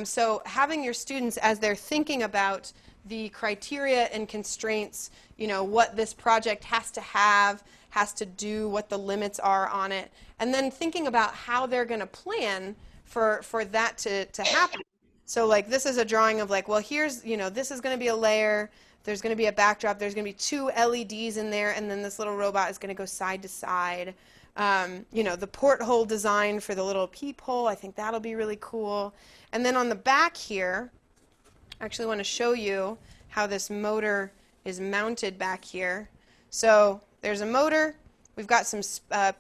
Speaker 1: So having your students, as they're thinking about the criteria and constraints, you know, what this project has to have, has to do, what the limits are on it, and then thinking about how they're going to plan for that to happen. So like this is a drawing of like, well, here's, you know, this is going to be a layer, there's going to be a backdrop, there's going to be 2 LEDs in there, and then this little robot is going to go side to side. You know, the porthole design for the little peephole, I think that'll be really cool. And then on the back here, I actually want to show you how this motor is mounted back here. So there's a motor. We've got some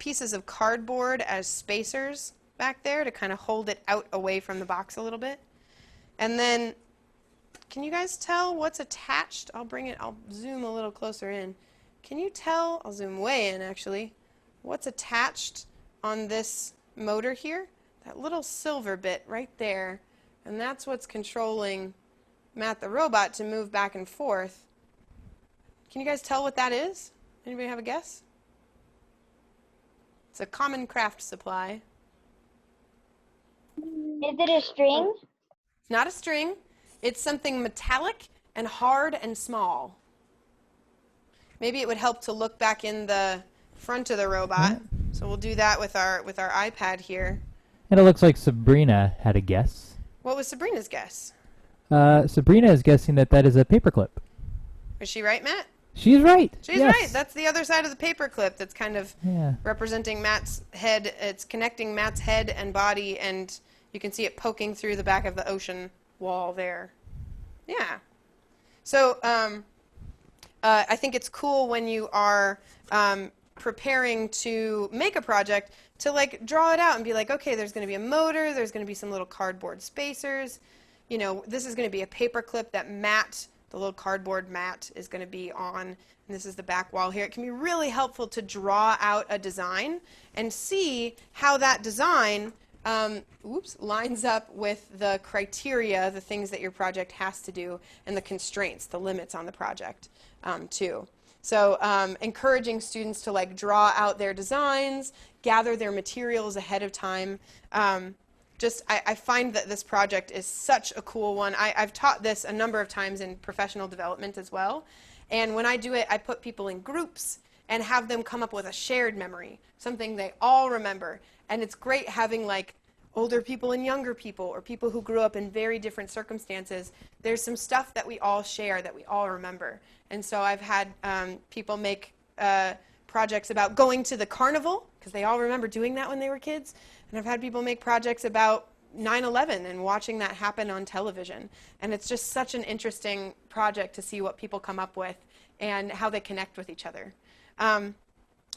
Speaker 1: pieces of cardboard as spacers back there to kind of hold it out away from the box a little bit. And then, can you guys tell what's attached? I'll zoom a little closer in. Can you tell, I'll zoom way in actually, what's attached on this motor here? That little silver bit right there. And that's what's controlling Matt the robot to move back and forth. Can you guys tell what that is? Anybody have a guess? It's a common craft supply.
Speaker 6: Is it a string?
Speaker 1: It's not a string. It's something metallic and hard and small. Maybe it would help to look back in the front of the robot. So we'll do that with our iPad here.
Speaker 2: And it looks like Sabrina had a guess.
Speaker 1: What was Sabrina's guess?
Speaker 2: Sabrina is guessing that that is a paperclip.
Speaker 1: Is she right, Matt?
Speaker 2: She's right.
Speaker 1: She's
Speaker 2: yes.
Speaker 1: right. That's the other side of the paperclip that's kind of representing Matt's head. It's connecting Matt's head and body, and you can see it poking through the back of the ocean wall there. Yeah. So I think it's cool when you are preparing to make a project to like draw it out and be like, okay, there's going to be a motor, there's going to be some little cardboard spacers. You know, this is going to be a paperclip that Matt, the little cardboard mat, is going to be on. And this is the back wall here. It can be really helpful to draw out a design and see how that design lines up with the criteria, the things that your project has to do, and the constraints, the limits on the project too. So encouraging students to like draw out their designs, gather their materials ahead of time. I find that this project is such a cool one. I've taught this a number of times in professional development as well. And when I do it, I put people in groups and have them come up with a shared memory, something they all remember. And it's great having like older people and younger people, or people who grew up in very different circumstances. There's some stuff that we all share, that we all remember. And so I've had people make projects about going to the carnival, because they all remember doing that when they were kids. And I've had people make projects about 9/11 and watching that happen on television. And it's just such an interesting project to see what people come up with and how they connect with each other.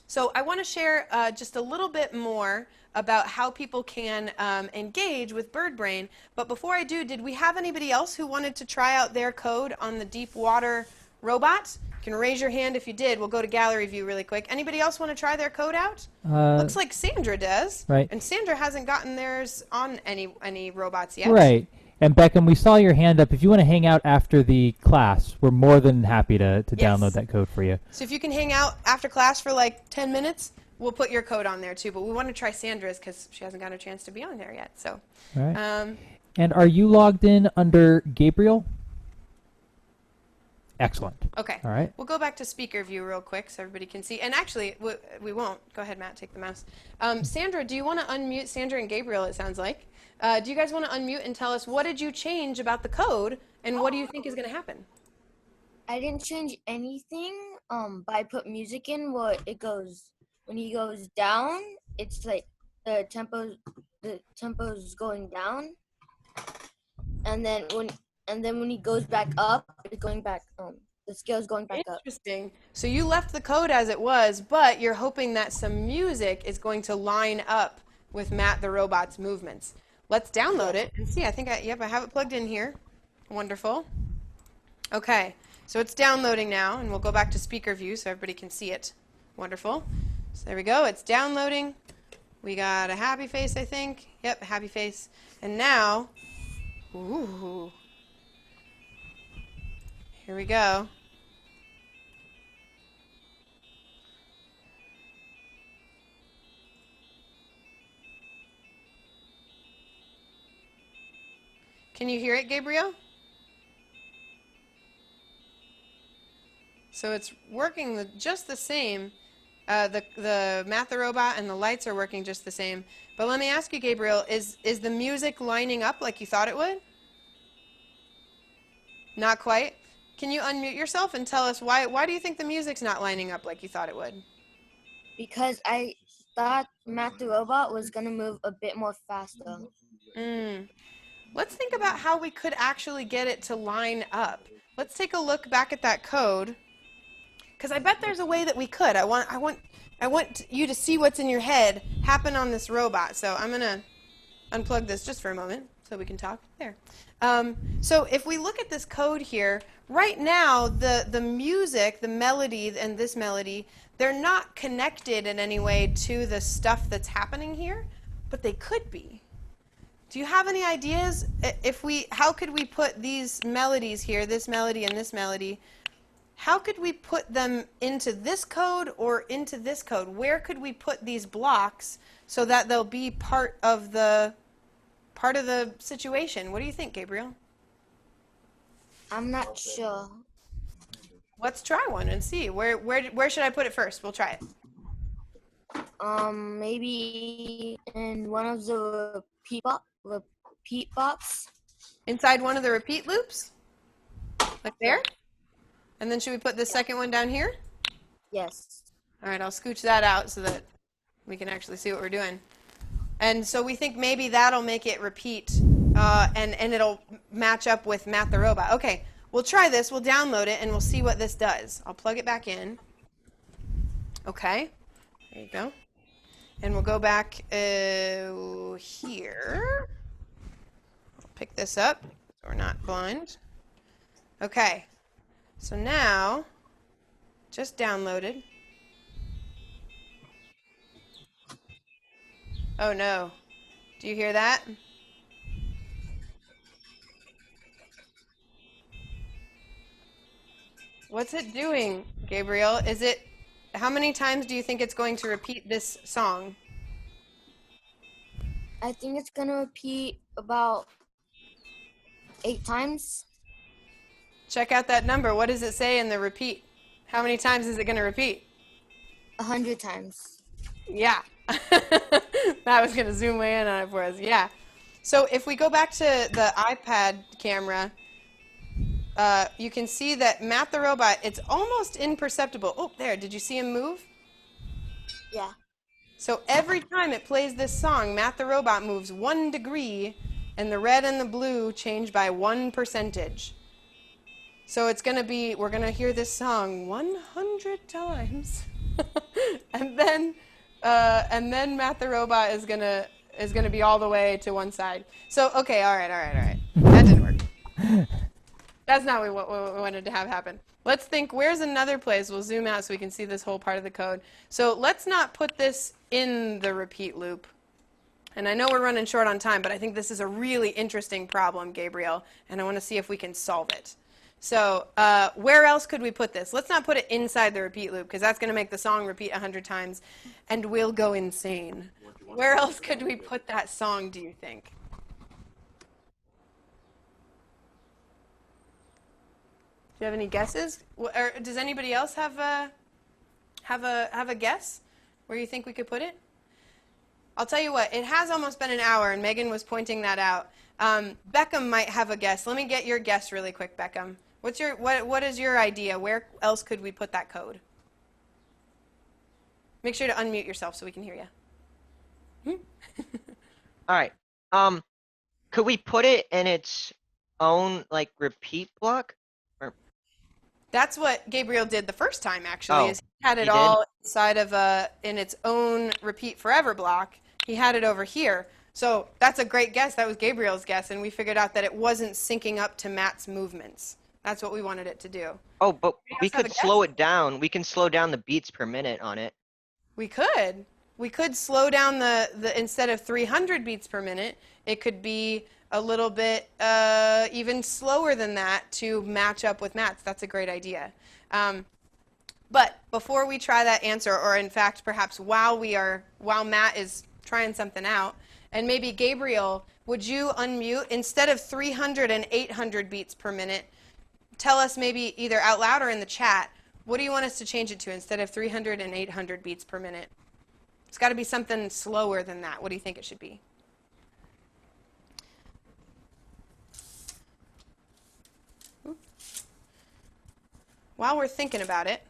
Speaker 1: So I want to share just a little bit more about how people can engage with BirdBrain. But before I do, did we have anybody else who wanted to try out their code on the deep water robot? You can raise your hand if you did. We'll go to gallery view really quick. Anybody else want to try their code out? Looks like Sandra does.
Speaker 2: Right.
Speaker 1: And Sandra hasn't gotten theirs on any robots yet.
Speaker 2: Right. And Beckham, we saw your hand up. If you want to hang out after the class, we're more than happy to download that code for you.
Speaker 1: So if you can hang out after class for like 10 minutes, we'll put your code on there too. But we want to try Sandra's because she hasn't gotten a chance to be on there yet. So.
Speaker 2: All right. And are you logged in under Gabriel? Excellent.
Speaker 1: Okay.
Speaker 2: All right.
Speaker 1: We'll go back to speaker view real quick so everybody can see. And actually, we won't. Go ahead, Matt. Take the mouse. Sandra, do you want to unmute Sandra and Gabriel, it sounds like. Do you guys want to unmute and tell us what did you change about the code and what do you think is going to happen?
Speaker 8: I didn't change anything, but I put music in. When he goes down, it's like the tempo's going down, and then when he goes back up, it's going back. The scale's going back up.
Speaker 1: Interesting. So you left the code as it was, but you're hoping that some music is going to line up with Matt the robot's movements. Let's download it and see. I think I have it plugged in here. Wonderful. Okay, so it's downloading now, and we'll go back to speaker view so everybody can see it. Wonderful. So there we go. It's downloading. We got a happy face, I think. Yep, a happy face. And now, ooh, here we go. Can you hear it, Gabriel? So it's working just the same. The Matt the robot and the lights are working just the same. But let me ask you, Gabriel, is the music lining up like you thought it would? Not quite. Can you unmute yourself and tell us why do you think the music's not lining up like you thought it would?
Speaker 8: Because I thought Matt the robot was gonna move a bit more faster.
Speaker 1: Let's think about how we could actually get it to line up. Let's take a look back at that code, because I bet there's a way that we could. I want you to see what's in your head happen on this robot. So I'm gonna unplug this just for a moment so we can talk. There. So if we look at this code here, right now the music, the melody, and this melody, they're not connected in any way to the stuff that's happening here, but they could be. Do you have any ideas how could we put these melodies here, this melody and this melody, how could we put them into this code or into this code? Where could we put these blocks so that they'll be part of the situation? What do you think, Gabriel?
Speaker 8: I'm not sure.
Speaker 1: Let's try one and see. Where should I put it first? We'll try it.
Speaker 8: Maybe in one of the repeat box.
Speaker 1: Inside one of the repeat loops? Like there? And then should we put the second one down here?
Speaker 8: Yes.
Speaker 1: All right, I'll scooch that out so that we can actually see what we're doing. And so we think maybe that'll make it repeat and it'll match up with Matt the robot. Okay, we'll try this. We'll download it and we'll see what this does. I'll plug it back in. Okay, there you go. And we'll go back here. I'll pick this up so we're not blind. Okay, so now, just downloaded. Oh no, do you hear that? What's it doing, Gabriel? How many times do you think it's going to repeat this song?
Speaker 8: I think it's gonna repeat about 8 times.
Speaker 1: Check out that number. What does it say in the repeat? How many times is it going to repeat?
Speaker 8: 100 times.
Speaker 1: Yeah. That was going to zoom way in on it for us. Yeah. So if we go back to the iPad camera, you can see that Matt the robot, it's almost imperceptible. Oh, there. Did you see him move?
Speaker 8: Yeah.
Speaker 1: So every time it plays this song, Matt the robot moves 1 degree, and the red and the blue change by 1%. So it's going to be, we're going to hear this song 100 times. and then Matt the robot is going to be all the way to one side. So, okay, all right. That didn't work. That's not what we wanted to have happen. Let's think, where's another place? We'll zoom out so we can see this whole part of the code. So let's not put this in the repeat loop. And I know we're running short on time, but I think this is a really interesting problem, Gabriel, and I want to see if we can solve it. So where else could we put this? Let's not put it inside the repeat loop, because that's going to make the song repeat 100 times, and we'll go insane. Where else could we put that song, do you think? Do you have any guesses? Or does anybody else have a guess where you think we could put it? I'll tell you what, it has almost been an hour, and Megan was pointing that out. Beckham might have a guess. Let me get your guess really quick, Beckham. What is your idea? Where else could we put that code? Make sure to unmute yourself so we can hear you.
Speaker 3: All right. Could we put it in its own like repeat block? Or
Speaker 1: That's what Gabriel did the first time, actually,
Speaker 3: Oh,
Speaker 1: is he had it
Speaker 3: he did?
Speaker 1: all inside of in its own repeat forever block. He had it over here. So that's a great guess. That was Gabriel's guess, and we figured out that it wasn't syncing up to Matt's movements. That's what we wanted it to do.
Speaker 3: Oh, but we
Speaker 1: else have a
Speaker 3: could
Speaker 1: guess?
Speaker 3: slow it down. We can slow down the beats per minute on it.
Speaker 1: We could. We could slow down the instead of 300 beats per minute, it could be a little bit even slower than that to match up with Matt's. That's a great idea. But before we try that answer, or in fact, perhaps while Matt is trying something out, and maybe Gabriel, would you unmute instead of 300 and 800 beats per minute? Tell us maybe either out loud or in the chat. What do you want us to change it to instead of 300 and 800 beats per minute? It's got to be something slower than that. What do you think it should be? While we're thinking about it,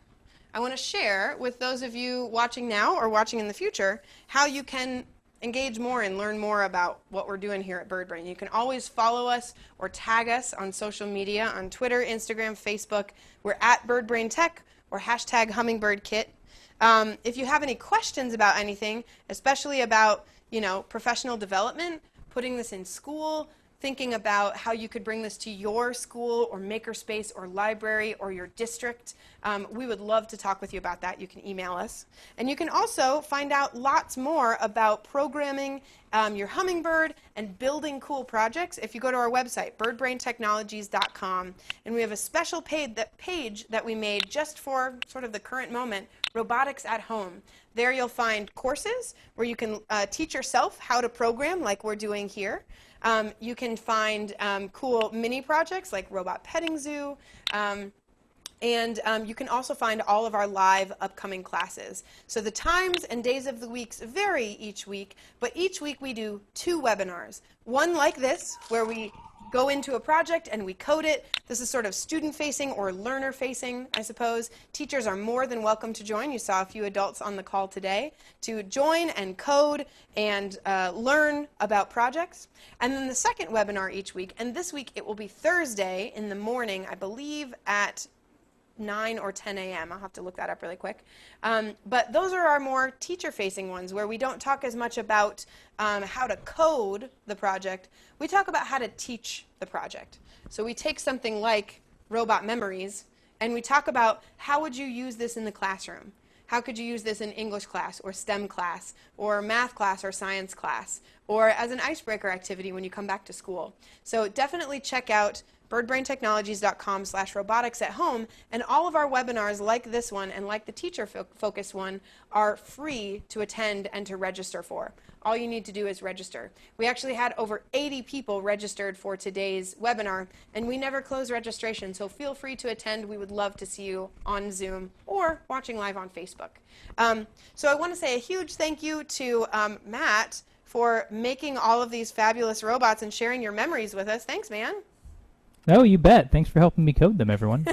Speaker 1: I want to share with those of you watching now or watching in the future how you can engage more and learn more about what we're doing here at BirdBrain. You can always follow us or tag us on social media, on Twitter, Instagram, Facebook. We're at BirdBrain Tech or hashtag Hummingbird Kit. If you have any questions about anything, especially about, professional development, putting this in school, thinking about how you could bring this to your school or makerspace or library or your district, we would love to talk with you about that. You can email us. And you can also find out lots more about programming your Hummingbird and building cool projects if you go to our website, birdbraintechnologies.com. And we have a special page that we made just for sort of the current moment, Robotics at Home. There you'll find courses where you can teach yourself how to program like we're doing here. You can find cool mini projects like Robot Petting Zoo, and you can also find all of our live upcoming classes. So the times and days of the weeks vary each week, but each week we do 2 webinars. One like this, where we go into a project and we code it. This is sort of student-facing or learner-facing, I suppose. Teachers are more than welcome to join. You saw a few adults on the call today to join and code and learn about projects. And then the second webinar each week, and this week it will be Thursday in the morning, I believe at 9 or 10 a.m. I'll have to look that up really quick. But those are our more teacher-facing ones where we don't talk as much about how to code the project. We talk about how to teach the project. So we take something like Robot Memories and we talk about how would you use this in the classroom? How could you use this in English class or STEM class or math class or science class or as an icebreaker activity when you come back to school? So definitely check out birdbraintechnologies.com/robotics-at-home, and all of our webinars like this one and like the teacher-focused one are free to attend and to register for. All you need to do is register. We actually had over 80 people registered for today's webinar, and we never close registration, so feel free to attend. We would love to see you on Zoom or watching live on Facebook. So I want to say a huge thank you to Matt for making all of these fabulous robots and sharing your memories with us. Thanks, man.
Speaker 2: Oh, you bet. Thanks for helping me code them, everyone.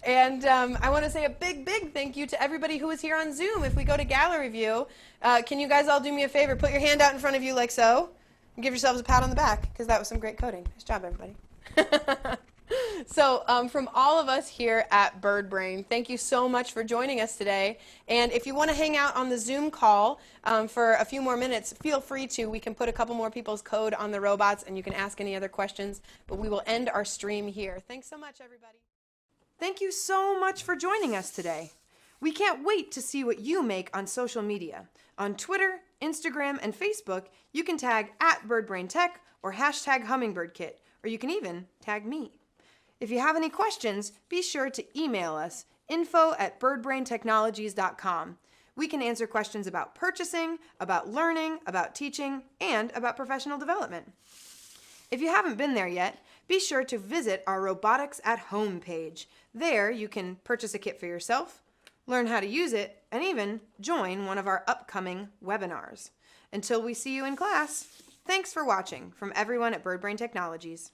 Speaker 1: And I want to say a big, big thank you to everybody who was here on Zoom. If we go to gallery view, can you guys all do me a favor? Put your hand out in front of you like so, and give yourselves a pat on the back, because that was some great coding. Nice job, everybody. So from all of us here at BirdBrain, thank you so much for joining us today. And if you want to hang out on the Zoom call for a few more minutes, feel free to. We can put a couple more people's code on the robots, and you can ask any other questions. But we will end our stream here. Thanks so much, everybody. Thank you so much for joining us today. We can't wait to see what you make on social media. On Twitter, Instagram, and Facebook, you can tag @BirdBrainTech or hashtag HummingbbirdKit, or you can even tag me. If you have any questions, be sure to email us, info@birdbraintechnologies.com. We can answer questions about purchasing, about learning, about teaching, and about professional development. If you haven't been there yet, be sure to visit our Robotics at Home page. There you can purchase a kit for yourself, learn how to use it, and even join one of our upcoming webinars. Until we see you in class, thanks for watching from everyone at BirdBrain Technologies.